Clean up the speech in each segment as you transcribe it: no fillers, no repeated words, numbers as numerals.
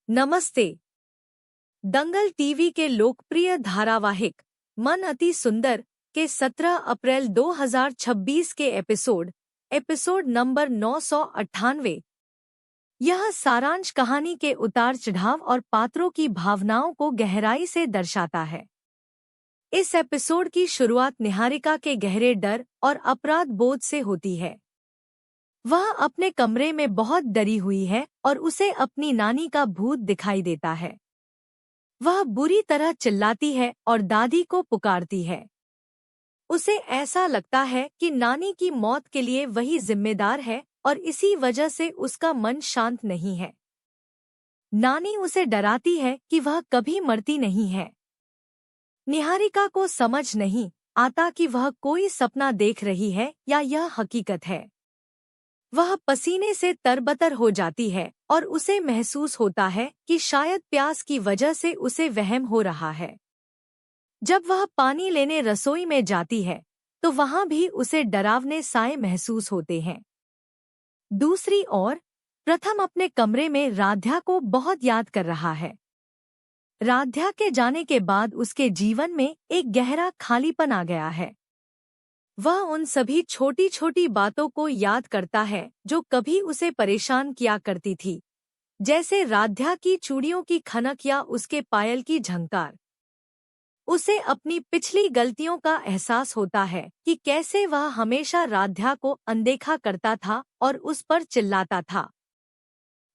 नमस्ते। दंगल टीवी के लोकप्रिय धारावाहिक मन अति सुंदर के 17 अप्रैल 2026 के एपिसोड नंबर 998। यह सारांश कहानी के उतार चढ़ाव और पात्रों की भावनाओं को गहराई से दर्शाता है। इस एपिसोड की शुरुआत निहारिका के गहरे डर और अपराध बोध से होती है। वह अपने कमरे में बहुत डरी हुई है और उसे अपनी नानी का भूत दिखाई देता है। वह बुरी तरह चिल्लाती है और दादी को पुकारती है। उसे ऐसा लगता है कि नानी की मौत के लिए वही जिम्मेदार है और इसी वजह से उसका मन शांत नहीं है। नानी उसे डराती है कि वह कभी मरती नहीं है। निहारिका को समझ नहीं आता कि वह कोई सपना देख रही है या यह हकीकत है। वह पसीने से तरबतर हो जाती है और उसे महसूस होता है कि शायद प्यास की वजह से उसे वहम हो रहा है। जब वह पानी लेने रसोई में जाती है तो वहां भी उसे डरावने साए महसूस होते हैं। दूसरी ओर प्रथम अपने कमरे में राध्या को बहुत याद कर रहा है। राध्या के जाने के बाद उसके जीवन में एक गहरा खालीपन आ गया है। वह उन सभी छोटी छोटी बातों को याद करता है जो कभी उसे परेशान किया करती थी, जैसे राध्या की चूड़ियों की खनक या उसके पायल की झंकार। उसे अपनी पिछली गलतियों का एहसास होता है कि कैसे वह हमेशा राध्या को अनदेखा करता था और उस पर चिल्लाता था।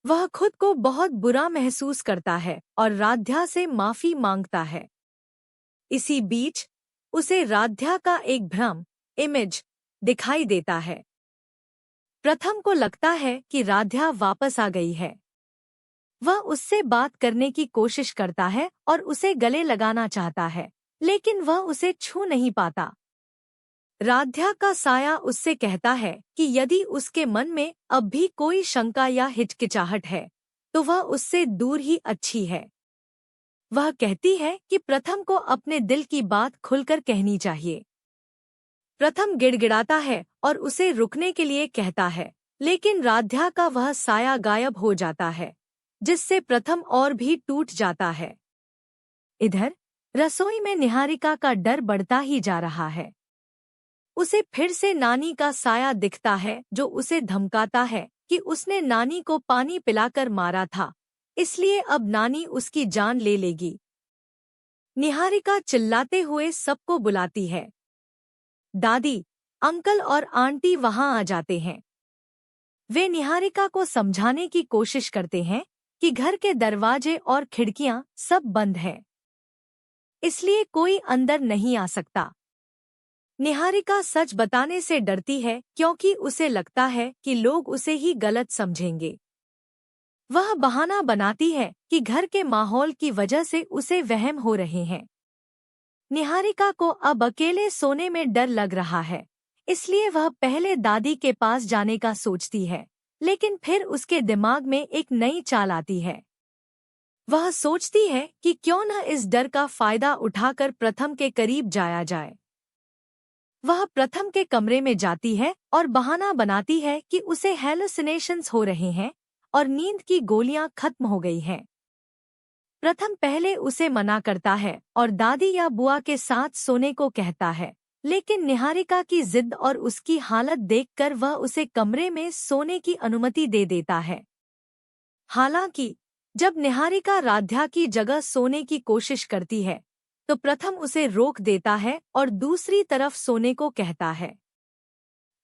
वह खुद को बहुत बुरा महसूस करता है और राध्या से माफी मांगता है। इसी बीच उसे राध्या का एक भ्रम इमेज दिखाई देता है। प्रथम को लगता है कि राध्या वापस आ गई है। वह उससे बात करने की कोशिश करता है और उसे गले लगाना चाहता है, लेकिन वह उसे छू नहीं पाता। राध्या का साया उससे कहता है कि यदि उसके मन में अब भी कोई शंका या हिचकिचाहट है तो वह उससे दूर ही अच्छी है। वह कहती है कि प्रथम को अपने दिल की बात खुलकर कहनी चाहिए। प्रथम गिड़गिड़ाता है और उसे रुकने के लिए कहता है, लेकिन राध्या का वह साया गायब हो जाता है, जिससे प्रथम और भी टूट जाता है। इधर रसोई में निहारिका का डर बढ़ता ही जा रहा है। उसे फिर से नानी का साया दिखता है जो उसे धमकाता है कि उसने नानी को पानी पिलाकर मारा था, इसलिए अब नानी उसकी जान ले लेगी। निहारिका चिल्लाते हुए सबको बुलाती है। दादी, अंकल और आंटी वहां आ जाते हैं। वे निहारिका को समझाने की कोशिश करते हैं कि घर के दरवाजे और खिड़कियां सब बंद हैं, इसलिए कोई अंदर नहीं आ सकता। निहारिका सच बताने से डरती है क्योंकि उसे लगता है कि लोग उसे ही गलत समझेंगे। वह बहाना बनाती है कि घर के माहौल की वजह से उसे वहम हो रहे हैं। निहारिका को अब अकेले सोने में डर लग रहा है, इसलिए वह पहले दादी के पास जाने का सोचती है, लेकिन फिर उसके दिमाग में एक नई चाल आती है। वह सोचती है कि क्यों न इस डर का फायदा उठाकर प्रथम के करीब जाया जाए। वह प्रथम के कमरे में जाती है और बहाना बनाती है कि उसे हैलुसिनेशंस हो रहे हैं और नींद की गोलियां खत्म हो गई हैं। प्रथम पहले उसे मना करता है और दादी या बुआ के साथ सोने को कहता है, लेकिन निहारिका की जिद और उसकी हालत देखकर वह उसे कमरे में सोने की अनुमति दे देता है। हालांकि जब निहारिका राध्या की जगह सोने की कोशिश करती है तो प्रथम उसे रोक देता है और दूसरी तरफ सोने को कहता है।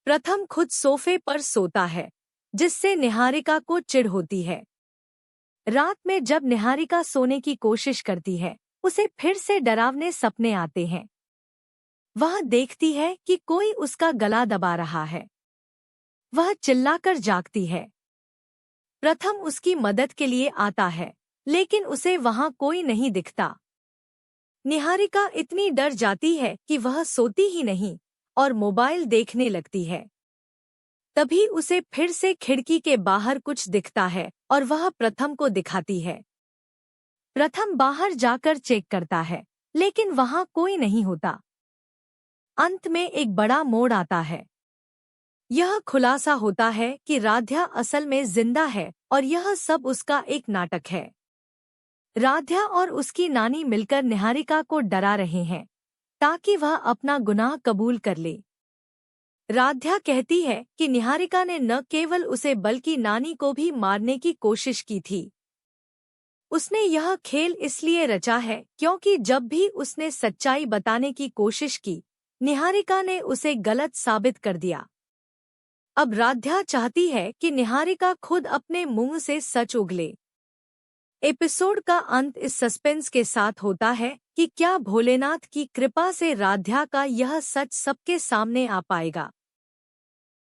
प्रथम खुद सोफे पर सोता है, जिससे निहारिका को चिढ़ होती है। रात में जब निहारिका सोने की कोशिश करती है, उसे फिर से डरावने सपने आते हैं। वह देखती है कि कोई उसका गला दबा रहा है। वह चिल्लाकर जागती है। प्रथम उसकी मदद के लिए आता है, लेकिन उसे वहां कोई नहीं दिखता। निहारिका इतनी डर जाती है कि वह सोती ही नहीं और मोबाइल देखने लगती है। तभी उसे फिर से खिड़की के बाहर कुछ दिखता है और वह प्रथम को दिखाती है। प्रथम बाहर जाकर चेक करता है, लेकिन वहां कोई नहीं होता। अंत में एक बड़ा मोड़ आता है। यह खुलासा होता है कि राध्या असल में जिंदा है और यह सब उसका एक नाटक है। राध्या और उसकी नानी मिलकर निहारिका को डरा रहे हैं ताकि वह अपना गुनाह कबूल कर ले। राध्या कहती है कि निहारिका ने न केवल उसे बल्कि नानी को भी मारने की कोशिश की थी। उसने यह खेल इसलिए रचा है क्योंकि जब भी उसने सच्चाई बताने की कोशिश की, निहारिका ने उसे गलत साबित कर दिया। अब राध्या चाहती है कि निहारिका खुद अपने मुंह से सच उगले। एपिसोड का अंत इस सस्पेंस के साथ होता है कि क्या भोलेनाथ की कृपा से राध्या का यह सच सबके सामने आ पाएगा।